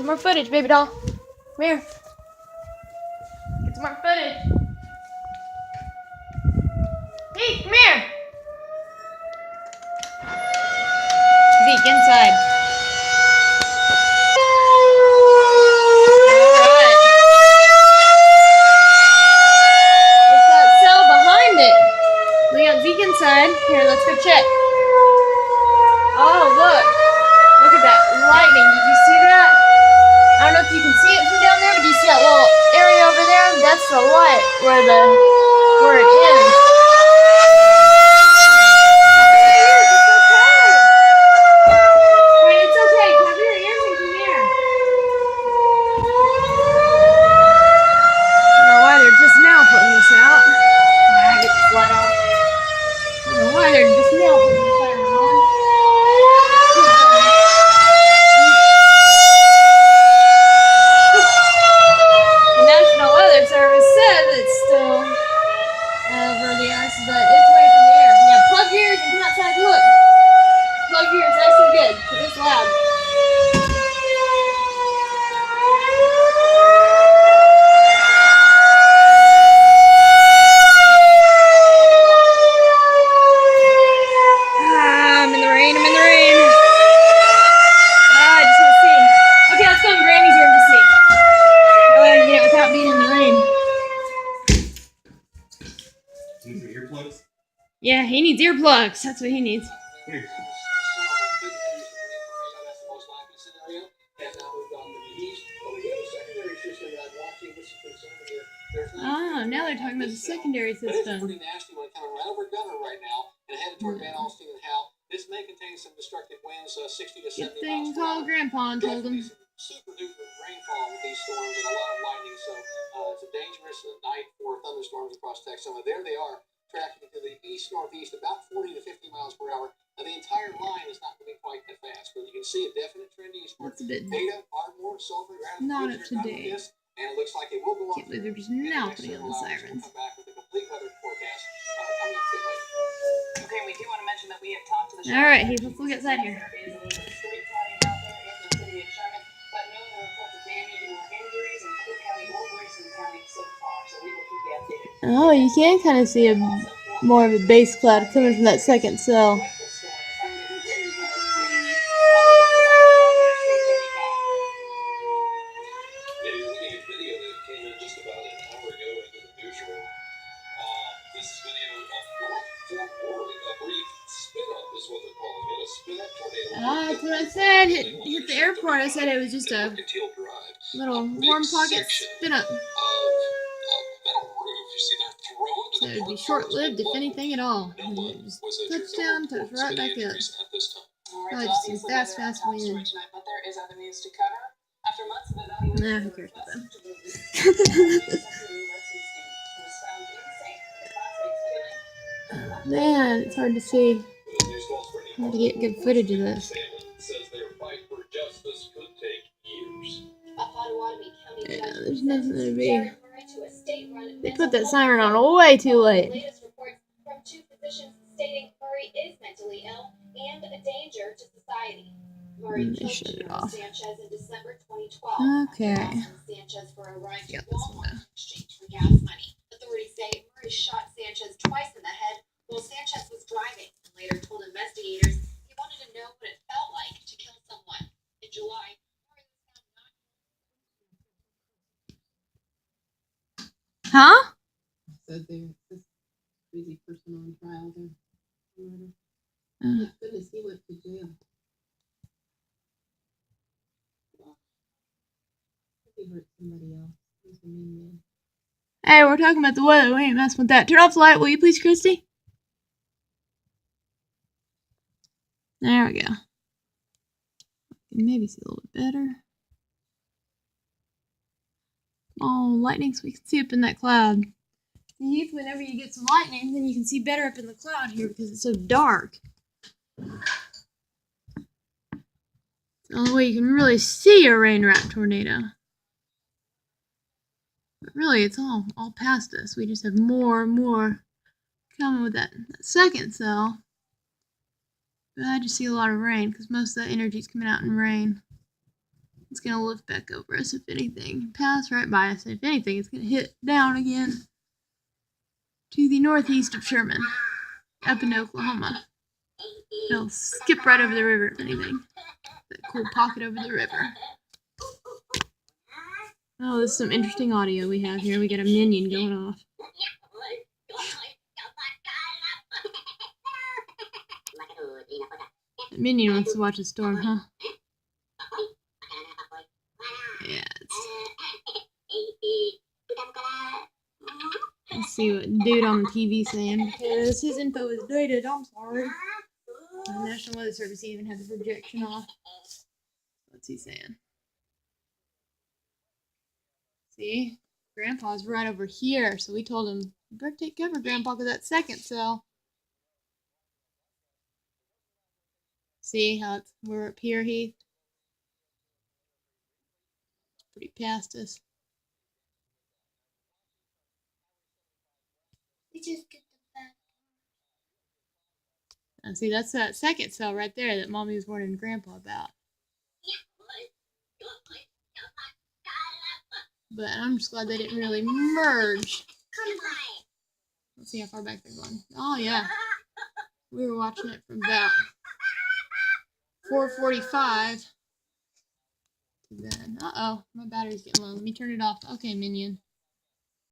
some more footage, baby doll. Come here. Get some more footage. Hey, come here. Zeke, inside. Alright. It's that cell behind it. We got Zeke inside. Here, let's go check. Oh, look. Look at that lightning. Did you see that? I don't know if you can see it from down there, but do you see that little area over there? That's the light where it ends. It's okay. Cover your ears and come here. I don't know why they're just now putting this out. Get this light off. I don't know why they're just now putting the siren on. The National Weather Service says it's still over the ice, but it's way up in the air. Yeah, plug your ears and come outside and look. Plug your ears nice and good, because it's loud. I'm in the rain, I'm in the rain. I just want to see. Okay, let's go in Grammy's room to see. That way I can get it without being in the rain. Need some earplugs? Yeah, he needs earplugs. That's what he needs. Here. Oh, now they're talking about the secondary system. Pretty nasty one coming right over Gunner right now and headed toward Van Alstyne and Howell. This may contain some destructive winds, 60 to 70 Good thing miles per call hour. Grandpa and told him. Super duper rainfall with these storms and a lot of lightning, so it's a dangerous night for thunderstorms across Texas. There they are, tracking to the east-northeast, about 40 to 50 miles per hour. Now, the entire line is not moving quite that fast, but you can see a definite trend eastward. That's a bit Data, Ardmore, Sulphur, not up to date. and it looks like it will go on. Can't believe they're just now putting on the sirens. We'll come back with a complete weather forecast coming up a bit later. Okay, we do want to mention that we have talked to the All right, let's look outside here. Oh, you can kind of see more of a base cloud coming from that second cell. That's what I said. Hit the airport. I said it was just a little warm pocket spin up. So it would be short-lived, if anything at all. And it just touchdown, touch right back up. Probably just some fast wind. Nah, who cares about them? Man, it's hard to see. Hard to get good footage of this. Yeah, there's nothing to be. They put that siren on way too late. Latest reports from two physicians stating Murray is mentally ill and a danger to society. Murray killed Sanchez in December 2012. Okay. Sanchez for a ride to Walmart in exchange for gas money. Authorities say Murray shot Sanchez twice in the head while Sanchez was driving, and later told investigators he wanted to know what it felt like to kill someone. In July, Murray was found not. Huh? Said there's this crazy person on trial there. Thank goodness he went to jail. He hurt somebody else. He's a mean man. Hey, we're talking about the weather. We ain't messing with that. Turn off the light, will you please, Christy? There we go. Maybe see a little bit better. Oh, lightning, so we can see up in that cloud. Heath, whenever you get some lightning, then you can see better up in the cloud here because it's so dark. It's the only way you can really see a rain wrap tornado. But really, it's all past us. We just have more and more coming with that second cell. But I just see a lot of rain because most of that energy is coming out in rain. It's gonna lift back over us if anything. Pass right by us. If anything, it's gonna hit down again to the northeast of Sherman, up in Oklahoma. It'll skip right over the river if anything. That cool pocket over the river. Oh, this is some interesting audio we have here. We got a minion going off. The minion wants to watch a storm, huh? Yeah, let's see what dude on the TV saying, because his info is dated. I'm sorry. The National Weather Service even had the projection off. What's he saying? See? Grandpa's right over here, so we told him, you better take cover, Grandpa, because that second cell. See how we're up here, Heath? It's pretty past us. We just get the back. And see, that's that second cell right there that Mommy was warning Grandpa about. But I'm just glad they didn't really merge. Let's see how far back they're going. Oh, yeah. We were watching it from about 4:45 to then. Uh-oh, my battery's getting low. Let me turn it off. Okay, minion.